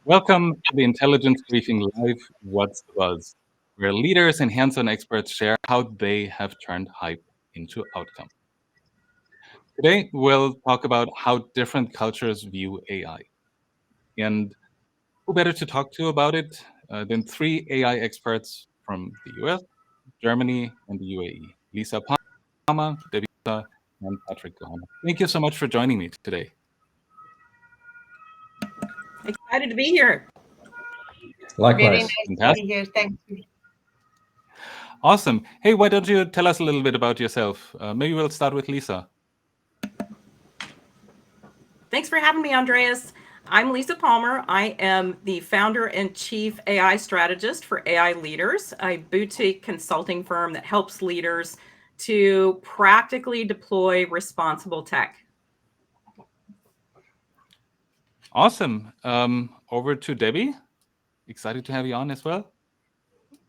Welcome to the Intelligence Briefing Live, What's the Buzz, where leaders and hands-on experts share how they have turned hype into outcome. Today, we'll talk about how different cultures view AI. And who better to talk to about it than three AI experts from the US, Germany, and the UAE, 𝗬𝗏, 𝗬𝗏, Botha, and Patrick Glauner. Thank you so much for joining me today. Excited to be here. Likewise. Very nice to be here. Thank you. Awesome. Hey, why don't you tell us a little bit about yourself? Maybe we'll start with Lisa. Thanks for having me, Andreas. I'm 𝗬𝗏. I am the founder and chief AI strategist for AI Leaders, a boutique consulting firm that helps leaders to practically deploy responsible tech. Awesome. Over to Debbie. Excited to have you on as well.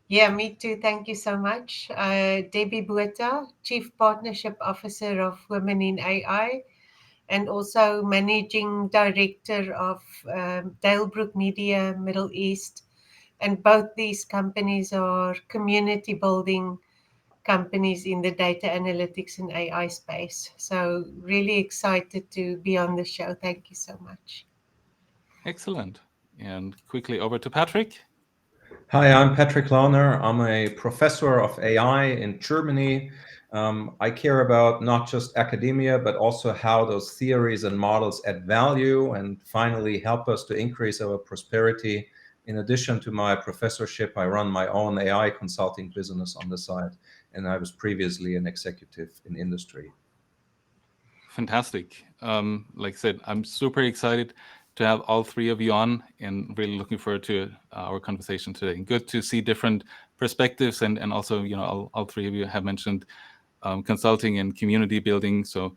Yeah, me too. Thank you so much. Debbie Botha, Chief Partnership Officer of Women in AI, and also Managing Director of 𝗕𝗶𝗀𝗀 Middle East. And both these companies are community building companies in the data analytics and AI space. So really excited to be on the show. Thank you so much. Excellent. And quickly over to Patrick. Hi, I'm Patrick Glauner. I'm a professor of AI in Germany. I care about not just academia, but also how those theories and models add value and finally help us to increase our prosperity. In addition to my professorship, I run my own AI consulting business on the side, and I was previously an executive in industry. Fantastic. Like I said, I'm super excited to have all three of you on and really looking forward to our conversation today. And good to see different perspectives and also, all three of you have mentioned consulting and community building. So,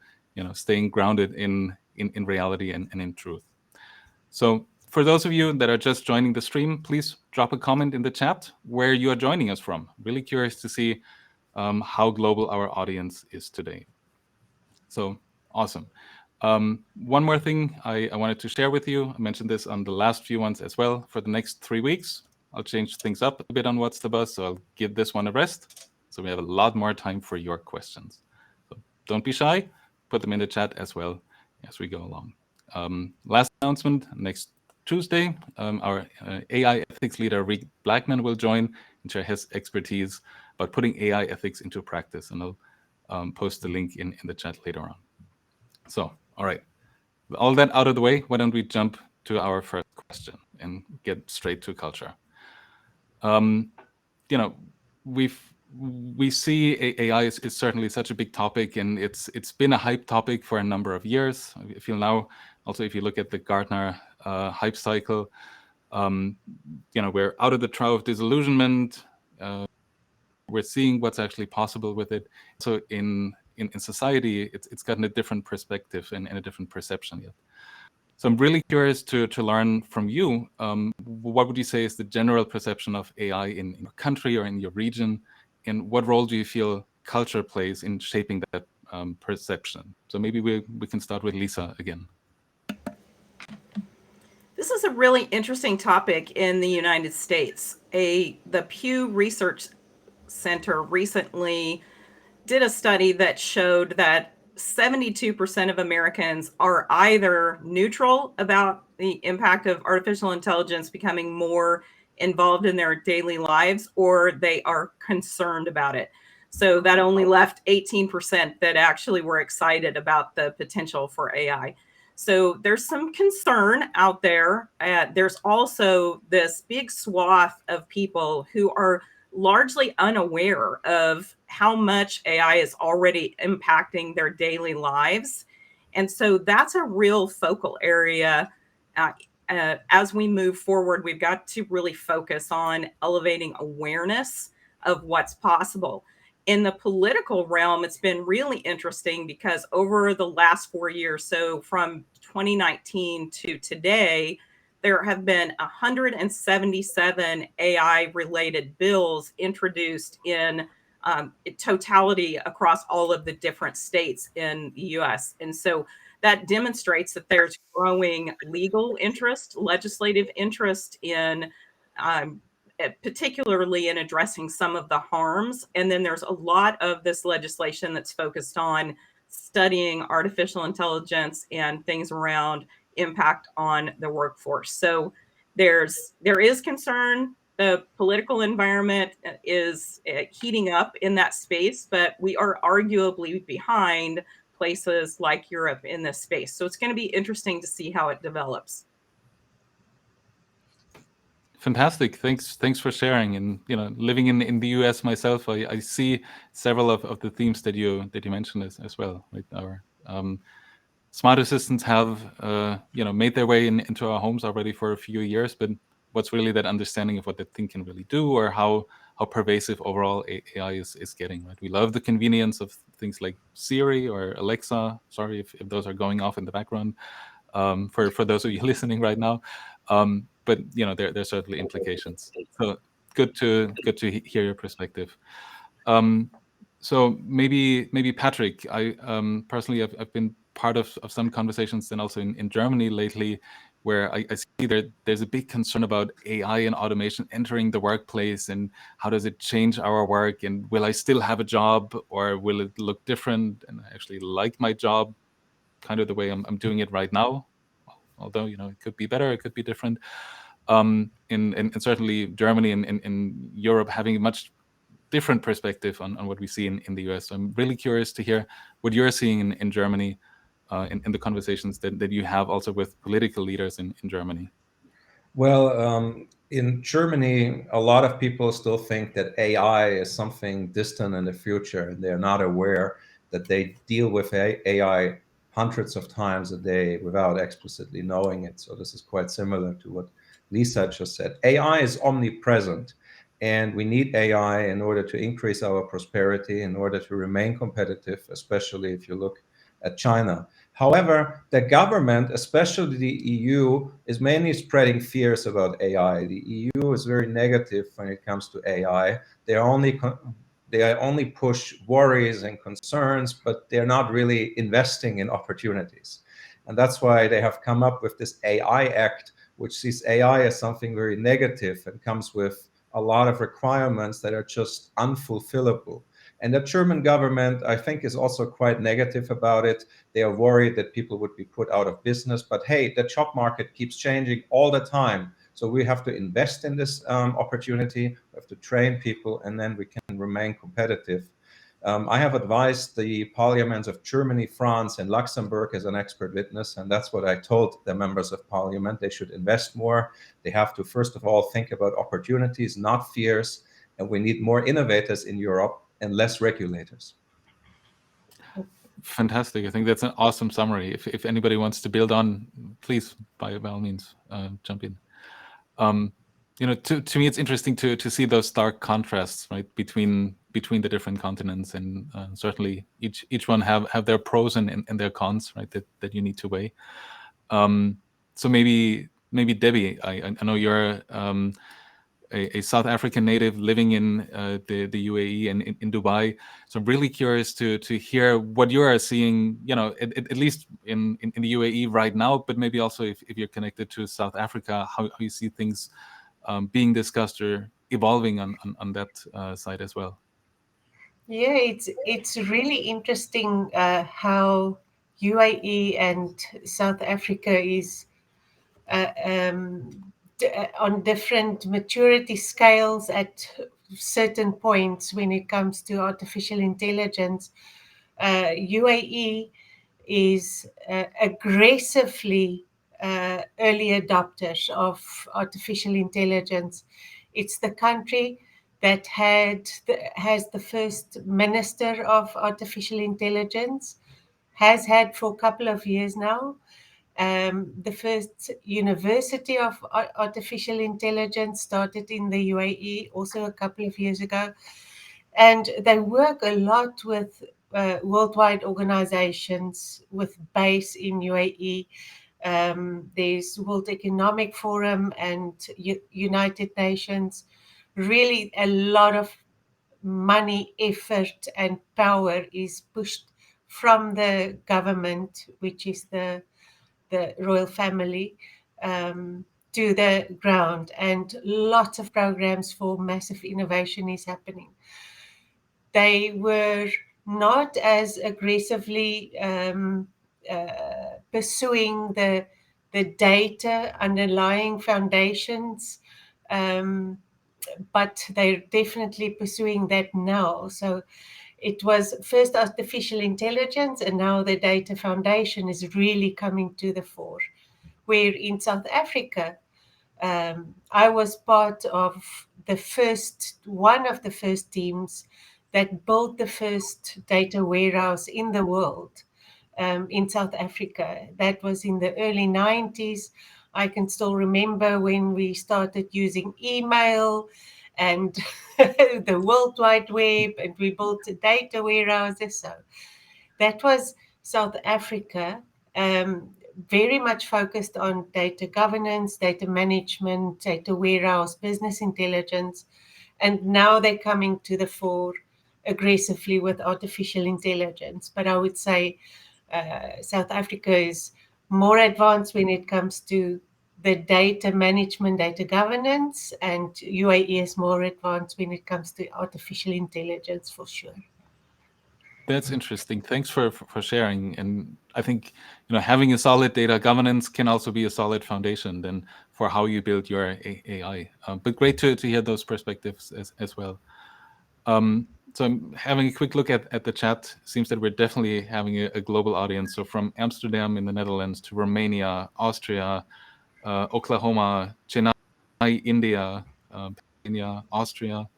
staying grounded in reality and in truth. So for those of you that are just joining the stream, please drop a comment in the chat where you are joining us from. Really curious to see how global our audience is today. So awesome. One more thing I wanted to share with you. I mentioned this on the last few ones as well. For the next 3 weeks, I'll change things up a bit on What's the Buzz. So I'll give this one a rest. So we have a lot more time for your questions. So don't be shy. Put them in the chat as well as we go along. Last announcement, next Tuesday, our AI ethics leader, Rick Blackman, will join and share his expertise about putting AI ethics into practice. And I'll post the link in the chat later on. So, all right, with all that out of the way, why don't we jump to our first question and get straight to culture. We see AI is certainly such a big topic, and it's been a hype topic for a number of years. I feel now, also if you look at the Gartner hype cycle, we're out of the trough of disillusionment. We're seeing what's actually possible with it. So in society, it's gotten a different perspective and a different perception yet. So I'm really curious to learn from you. What would you say is the general perception of AI in your country or in your region? And what role do you feel culture plays in shaping that perception? So maybe we can start with Lisa again. This is a really interesting topic in the United States. The Pew Research Center recently did a study that showed that 72% of Americans are either neutral about the impact of artificial intelligence becoming more involved in their daily lives, or they are concerned about it. So that only left 18% that actually were excited about the potential for AI. So there's some concern out there. There's also this big swath of people who are largely unaware of how much AI is already impacting their daily lives. And so that's a real focal area. As we move forward, we've got to really focus on elevating awareness of what's possible. In the political realm, it's been really interesting because over the last 4 years, so from 2019 to today, there have been 177 AI-related bills introduced in totality across all of the different states in the U.S. And so that demonstrates that there's growing legal interest, legislative interest in particularly in addressing some of the harms. And then there's a lot of this legislation that's focused on studying artificial intelligence and things around impact on the workforce. So there is concern. The political environment is heating up in that space, but we are arguably behind places like Europe in this space. So it's going to be interesting to see how it develops. Fantastic. Thanks for sharing. And living in the US myself, I see several of the themes that you mentioned as well. Right, our smart assistants have made their way into our homes already for a few years, but what's really that understanding of what that thing can really do, or how pervasive overall AI is getting, right? We love the convenience of things like Siri or Alexa. Sorry if those are going off in the background for those of you listening right now. But there's certainly implications. So good to hear your perspective. So maybe Patrick, I personally I've been part of some conversations and also in Germany lately, where I see there's a big concern about AI and automation entering the workplace, and how does it change our work, and will I still have a job, or will it look different, and I actually like my job kind of the way I'm doing it right now, although it could be better, it could be different. And certainly Germany and Europe having a much different perspective on what we see in the US. So I'm really curious to hear what you're seeing in Germany, in the conversations that you have also with political leaders in Germany. Well, in Germany, a lot of people still think that AI is something distant in the future, and they're not aware that they deal with AI hundreds of times a day without explicitly knowing it. So this is quite similar to what Lisa just said. AI is omnipresent, and we need AI in order to increase our prosperity, in order to remain competitive, especially if you look at China. However, the government, especially the EU, is mainly spreading fears about AI. The EU is very negative when it comes to AI. They only push worries and concerns, but they're not really investing in opportunities. And that's why they have come up with this AI Act, which sees AI as something very negative and comes with a lot of requirements that are just unfulfillable. And the German government, I think, is also quite negative about it. They are worried that people would be put out of business. But hey, the job market keeps changing all the time. So we have to invest in this opportunity. We have to train people, and then we can remain competitive. I have advised the parliaments of Germany, France, and Luxembourg as an expert witness, and that's what I told the members of parliament. They should invest more. They have to, first of all, think about opportunities, not fears, and we need more innovators in Europe and less regulators. Fantastic. I think that's an awesome summary. If anybody wants to build on, please, by all means, jump in. To me, it's interesting to see those stark contrasts, right, between the different continents, and certainly each one have their pros and their cons, right, that you need to weigh. So maybe Debbie, I know you're a South African native living in the UAE and in Dubai. So I'm really curious to hear what you are seeing, at least in the UAE right now, but maybe also if you're connected to South Africa, how you see things being discussed or evolving on that side as well. Yeah, it's really interesting how UAE and South Africa is on different maturity scales at certain points when it comes to artificial intelligence. UAE is aggressively early adopters of artificial intelligence. It's the country that has the first minister of artificial intelligence, has had for a couple of years now. The first university of artificial intelligence started in the UAE also a couple of years ago. And they work a lot with worldwide organizations with base in UAE. There's World Economic Forum and United Nations. Really a lot of money, effort, and power is pushed from the government, which is the royal family, to the ground, and lots of programs for massive innovation is happening. They were not as aggressively pursuing the data underlying foundations, but they're definitely pursuing that now. So it was first artificial intelligence, and now the data foundation is really coming to the fore. Where in South Africa, I was part of one of the first teams that built the first data warehouse in the world in South Africa. That was in the early 90s. I can still remember when we started using email and the World Wide Web, and we built a data warehouses. So that was South Africa, very much focused on data governance, data management, data warehouse, business intelligence. And now they're coming to the fore aggressively with artificial intelligence. But I would say South Africa is more advanced when it comes to the data management, data governance, and UAE is more advanced when it comes to artificial intelligence, for sure. That's interesting. Thanks for sharing. And I think, you know, having a solid data governance can also be a solid foundation then for how you build your AI. But great to hear those perspectives as well. So I'm having a quick look at the chat. Seems that we're definitely having a global audience. So from Amsterdam in the Netherlands to Romania, Austria, Oklahoma, Chennai, India, Pennsylvania, Austria,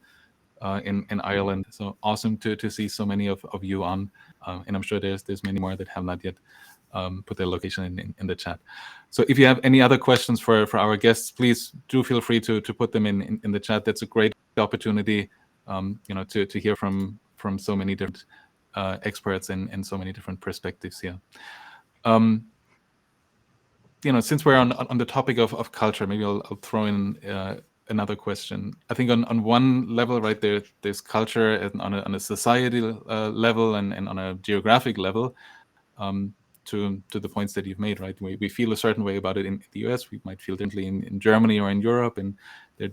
in Ireland. So awesome to see so many of you on. And I'm sure there's many more that have not yet put their location in the chat. So if you have any other questions for our guests, please do feel free to put them in the chat. That's a great opportunity, you know, to hear from so many different experts and so many different perspectives here. You know, since we're on the topic of culture, maybe I'll throw in another question. I think on one level, right, there's culture on a societal level and on a geographic level. To the points that you've made, right? We feel a certain way about it in the US. We might feel differently in Germany or in Europe, and there are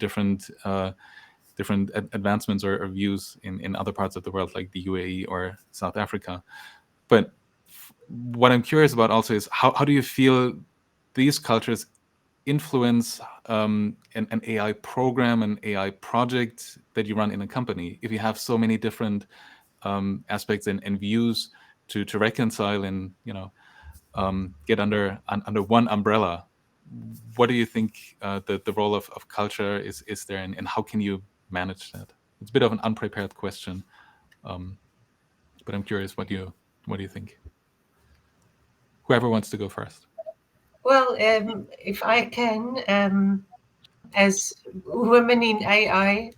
different advancements or views in other parts of the world, like the UAE or South Africa. But what I'm curious about also is how do you feel these cultures influence an AI program, an AI project that you run in a company? If you have so many different aspects and views to reconcile and, you know, get under one umbrella, what do you think the role of culture is there, and how can you manage that? It's a bit of an unprepared question, but I'm curious what do you think? Whoever wants to go first. Well, if I can, as women in AI,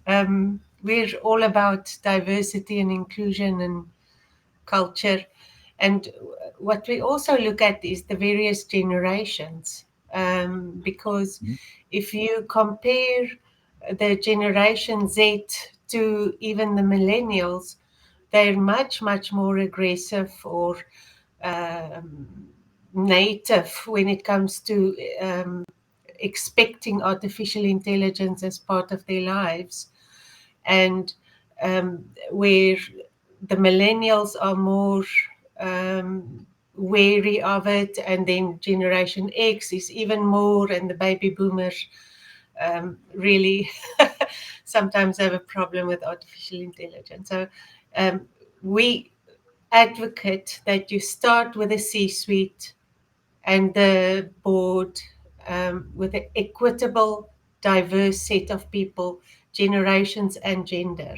we're all about diversity and inclusion and culture. And what we also look at is the various generations, because if you compare the Generation Z to even the millennials, they're much, much more aggressive or native when it comes to expecting artificial intelligence as part of their lives. And where the millennials are more wary of it, and then Generation X is even more, and the baby boomers really sometimes have a problem with artificial intelligence. So we advocate that you start with a C-suite and the board with an equitable, diverse set of people, generations and gender,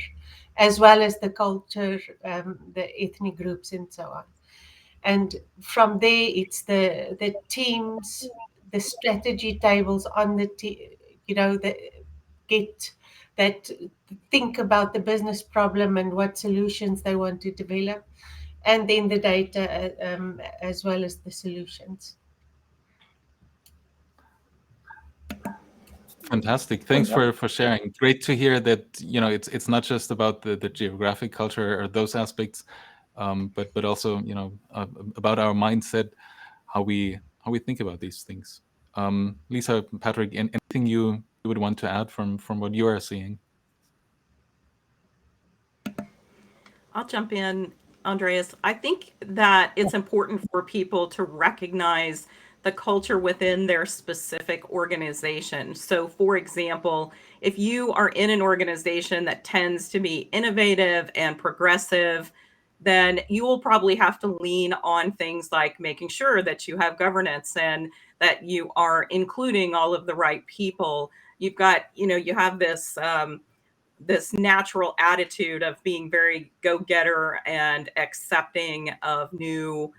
as well as the culture, the ethnic groups and so on. And from there, it's the teams, the strategy tables on the think about the business problem and what solutions they want to develop, and then the data as well as the solutions. Fantastic. Thanks for sharing. Great to hear that, you know, it's not just about the geographic culture or those aspects, but also, you know, about our mindset, how we think about these things. Lisa, Patrick, anything you would want to add from what you are seeing? I'll jump in, Andreas. I think that it's important for people to recognize the culture within their specific organization. So, for example, if you are in an organization that tends to be innovative and progressive, then you will probably have to lean on things like making sure that you have governance and that you are including all of the right people. You've got, you know, you have this this natural attitude of being very go-getter and accepting of new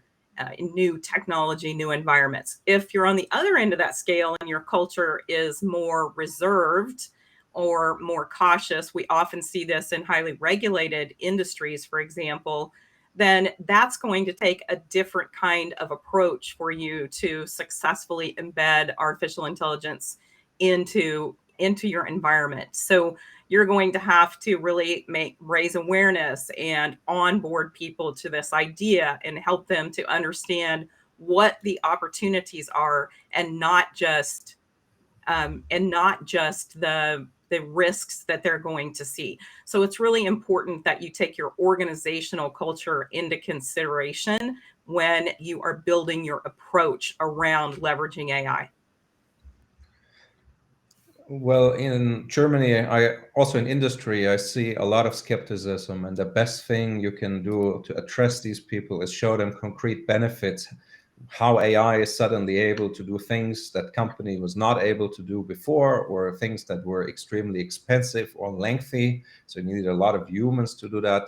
technology, new environments. If you're on the other end of that scale and your culture is more reserved or more cautious, we often see this in highly regulated industries, for example, then that's going to take a different kind of approach for you to successfully embed artificial intelligence into your environment. So you're going to have to really raise awareness and onboard people to this idea and help them to understand what the opportunities are, and not just the risks that they're going to see. So it's really important that you take your organizational culture into consideration when you are building your approach around leveraging AI. Well, in Germany, also in industry, I see a lot of skepticism, and the best thing you can do to address these people is show them concrete benefits, how AI is suddenly able to do things that company was not able to do before, or things that were extremely expensive or lengthy. So you need a lot of humans to do that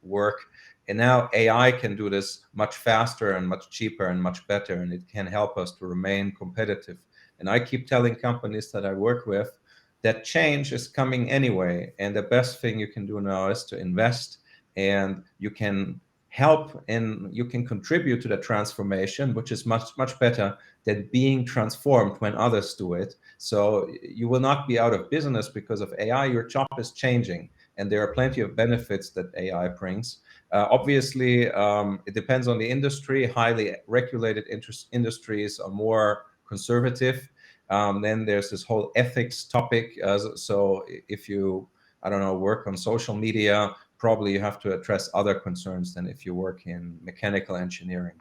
work. And now AI can do this much faster and much cheaper and much better, and it can help us to remain competitive. And I keep telling companies that I work with that change is coming anyway. And the best thing you can do now is to invest, and you can help and you can contribute to the transformation, which is much, much better than being transformed when others do it. So you will not be out of business because of AI. Your job is changing, and there are plenty of benefits that AI brings. Obviously, it depends on the industry. Highly regulated industries are more conservative. Then there's this whole ethics topic. So if you, I don't know, work on social media, probably you have to address other concerns than if you work in mechanical engineering.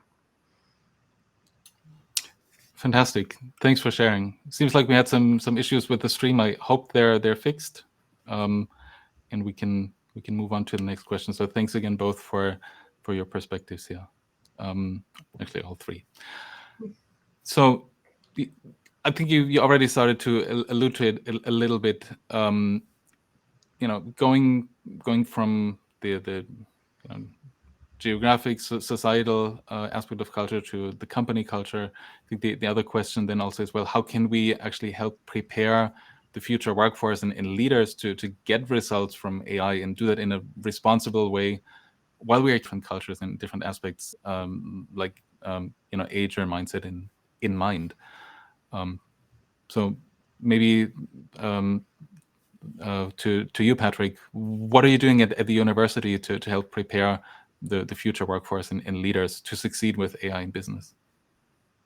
Fantastic. Thanks for sharing. Seems like we had some issues with the stream. I hope they're fixed, and we can move on to the next question. So thanks again both for your perspectives here. Actually, all three. So I think you already started to allude to it a little bit. You know, going from the geographic, societal aspect of culture to the company culture. I think the other question then also is, well, how can we actually help prepare the future workforce and leaders to get results from AI and do that in a responsible way while we are different cultures and different aspects, like you know, age or mindset in mind. So maybe to you, Patrick, what are you doing at the university to help prepare the future workforce and leaders to succeed with AI in business?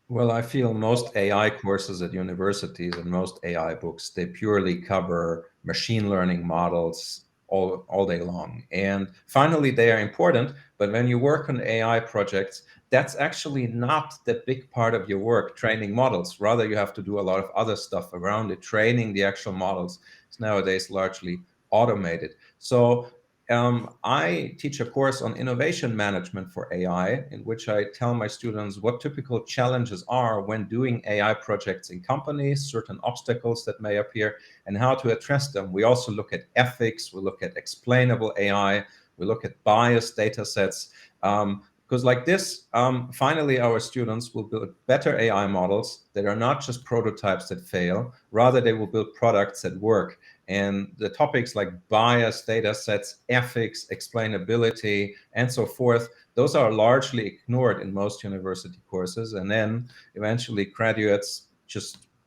Well, I feel most AI courses at universities and most AI books, they purely cover machine learning models all day long. And finally, they are important, but when you work on AI projects, that's actually not the big part of your work, training models. Rather, you have to do a lot of other stuff around it. Training the actual models is nowadays largely automated. So I teach a course on innovation management for AI, in which I tell my students what typical challenges are when doing AI projects in companies, certain obstacles that may appear, and how to address them. We also look at ethics, we look at explainable AI, we look at biased data sets. Because like this, finally, our students will build better AI models that are not just prototypes that fail, rather they will build products that work. And the topics like bias, data sets, ethics, explainability, and so forth, those are largely ignored in most university courses. And then eventually graduates just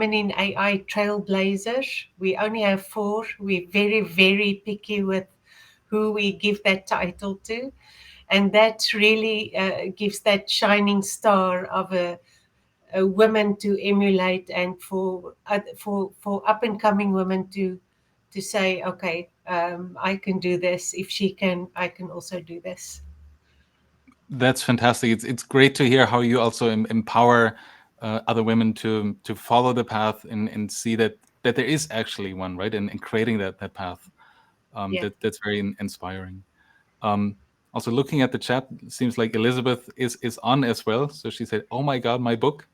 Women in AI Trailblazers. We only have 4. We're very, very picky with who we give that title to. And that really gives that shining star of a women to emulate, and for up and coming women to say, okay, I can do this. If she can, I can also do this. That's fantastic. It's great to hear how you also empower other women to follow the path and see that there is actually one, right? And creating that path. That's very inspiring. Also, looking at the chat, it seems like Elizabeth is on as well. So she said, "Oh my God, my book!"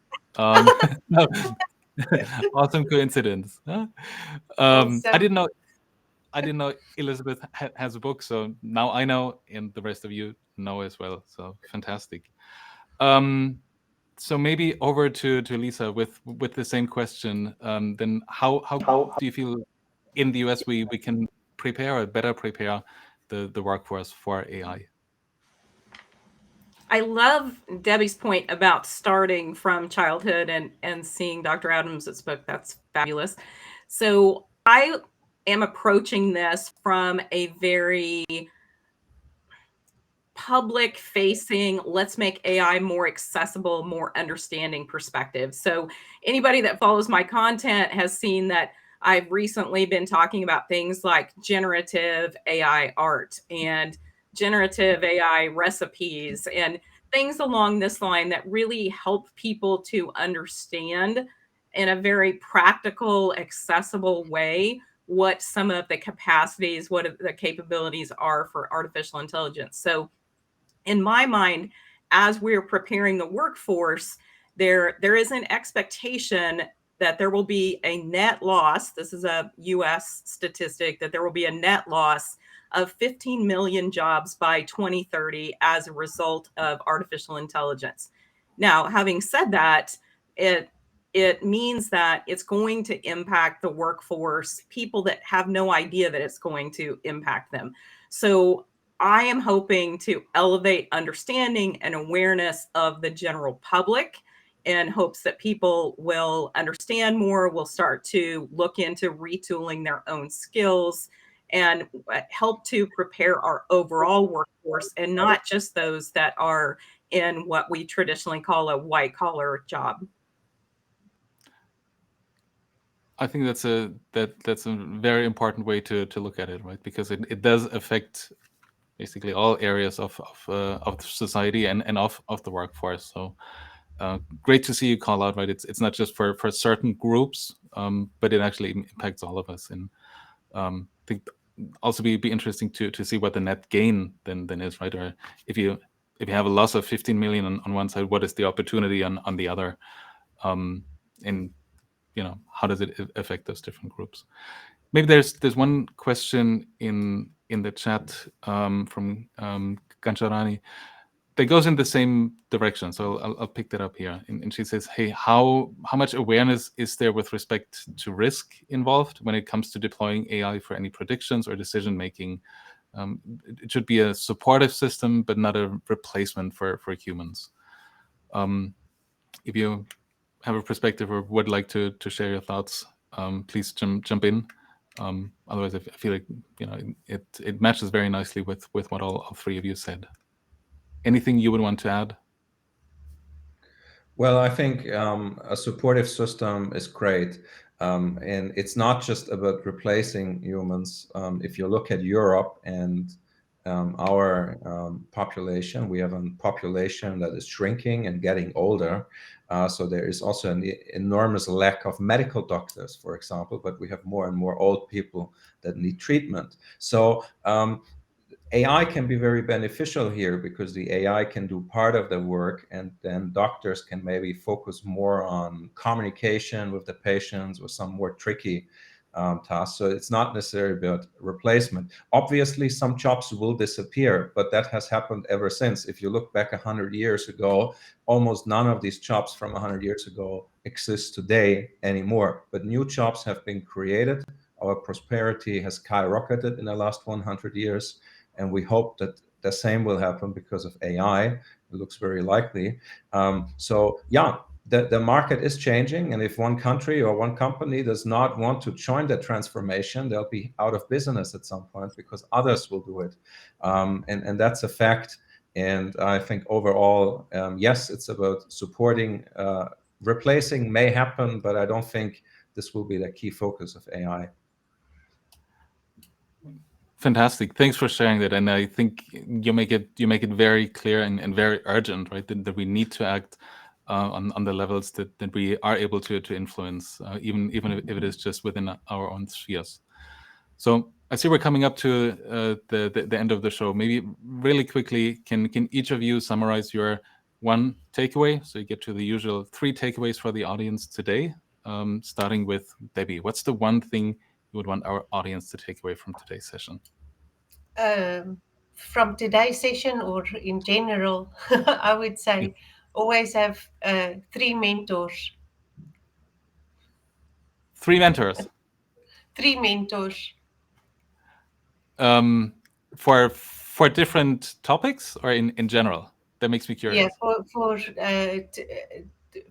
Awesome coincidence. Huh? I didn't know Elizabeth has a book, so now I know, and the rest of you know as well. So fantastic. So maybe over to Lisa with the same question. Then how do you feel in the US we can prepare or better prepare the workforce for AI? I love Debbie's point about starting from childhood and seeing Dr. Adams' book. That's fabulous. So I am approaching this from a very public facing, let's make AI more accessible, more understanding perspective. So anybody that follows my content has seen that I've recently been talking about things like generative AI art and generative AI recipes and things along this line that really help people to understand in a very practical, accessible way what some of the capacities, what the capabilities are for artificial intelligence. So in my mind, as we're preparing the workforce, there is an expectation that there will be a net loss. This is a US statistic, that there will be a net loss of 15 million jobs by 2030 as a result of artificial intelligence. Now, having said that, it means that it's going to impact the workforce, people that have no idea that it's going to impact them. So I am hoping to elevate understanding and awareness of the general public in hopes that people will understand more, will start to look into retooling their own skills and help to prepare our overall workforce, and not just those that are in what we traditionally call a white collar job. I think that's a very important way to look at it, right? Because it does affect basically all areas of society and of the workforce. So great to see you call out, right? It's not just for certain groups, but it actually impacts all of us. And I think also be interesting to see what the net gain then is, right? Or if you have a loss of 15 million on one side, what is the opportunity on the other? And how does it affect those different groups? Maybe there's one question in the chat from Kancharani that goes in the same direction. So I'll pick that up here. And she says, hey, how much awareness is there with respect to risk involved when it comes to deploying AI for any predictions or decision making? It should be a supportive system, but not a replacement for humans. If you have a perspective or would like to share your thoughts, please jump in. Otherwise, I feel like it matches very nicely with what all three of you said. Anything you would want to add? Well, I think a supportive system is great. And it's not just about replacing humans. If you look at Europe and our population, we have a population that is shrinking and getting older. So there is also an enormous lack of medical doctors, for example, but we have more and more old people that need treatment. So AI can be very beneficial here because the AI can do part of the work, and then doctors can maybe focus more on communication with the patients or some more tricky tasks. So it's not necessarily about replacement. Obviously, some jobs will disappear, but that has happened ever since. If you look back 100 years ago, almost none of these jobs from 100 years ago exist today anymore. But new jobs have been created. Our prosperity has skyrocketed in the last 100 years. And we hope that the same will happen because of AI. It looks very likely. So yeah, the market is changing. And if one country or one company does not want to join the transformation, they'll be out of business at some point because others will do it. And that's a fact. And I think overall, yes, it's about supporting. Replacing may happen, but I don't think this will be the key focus of AI. Fantastic. Thanks for sharing that. And I think you make it very clear and very urgent, right? That we need to act on the levels that we are able to influence, even if it is just within our own spheres. So I see we're coming up to the end of the show. Maybe really quickly, can each of you summarize your one takeaway? So you get to the usual 3 takeaways for the audience today, starting with Debbie. What's the one thing you would want our audience to take away from today's session? From today's session or in general, I would say always have 3 mentors. 3 mentors? 3 mentors. For different topics or in general? That makes me curious. Yeah,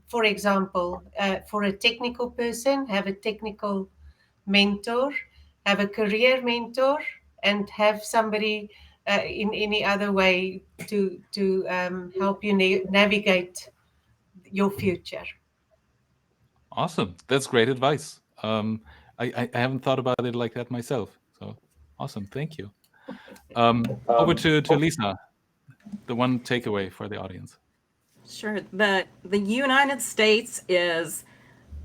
for example, for a technical person, have a technical mentor, have a career mentor, and have somebody in any other way to help you navigate your future. Awesome. That's great advice. I haven't thought about it like that myself. So awesome. Thank you. Over to Lisa, the one takeaway for the audience. Sure. The United States is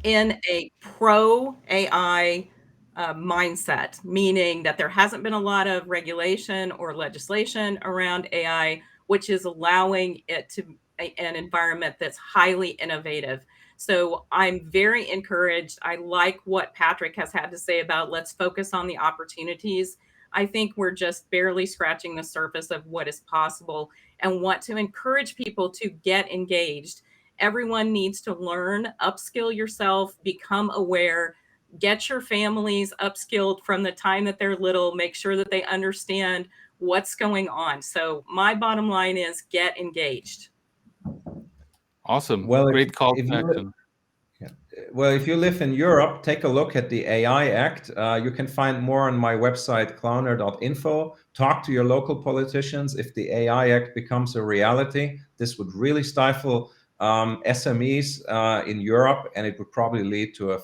in a pro-AI mindset, meaning that there hasn't been a lot of regulation or legislation around AI, which is allowing it to an environment that's highly innovative. So I'm very encouraged. I like what Patrick has had to say about let's focus on the opportunities. I think we're just barely scratching the surface of what is possible, and want to encourage people to get engaged. Everyone needs to learn, upskill yourself, become aware, get your families upskilled from the time that they're little, make sure that they understand what's going on. So my bottom line is get engaged. Awesome. Well, Great call to action. Well, if you live in Europe, take a look at the AI Act. You can find more on my website, glauner.info. Talk to your local politicians. If the AI Act becomes a reality, this would really stifle SMEs in Europe, and it would probably lead to a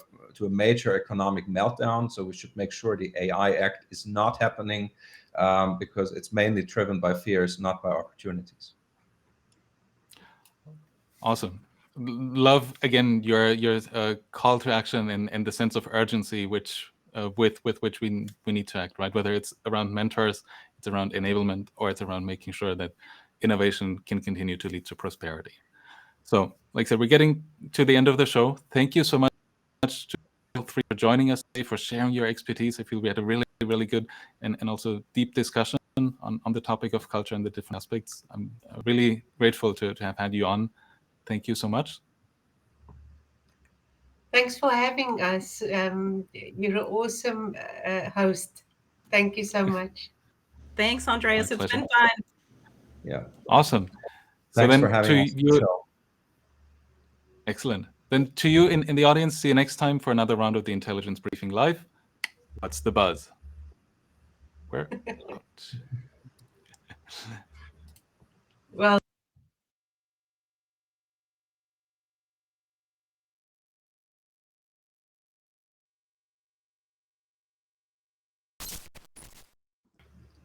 major economic meltdown. So we should make sure the AI Act is not happening because it's mainly driven by fears, not by opportunities. Awesome. Love again your call to action and the sense of urgency which with which we need to act, right? Whether it's around mentors, it's around enablement, or it's around making sure that innovation can continue to lead to prosperity. So, like I said, we're getting to the end of the show. Thank you so much to all three for joining us today, for sharing your expertise. I feel we had a really good and also deep discussion on the topic of culture and the different aspects. I'm really grateful to have had you on. Thank you so much. Thanks for having us. You're an awesome host. Thank you so much. Thanks, Andreas. My It's pleasure. been fun. Yeah. Awesome. Thanks so for then having to us on the you, show. excellent. Then to you in the audience, see you next time for another round of the Intelligence Briefing Live. What's the buzz? Where? Well.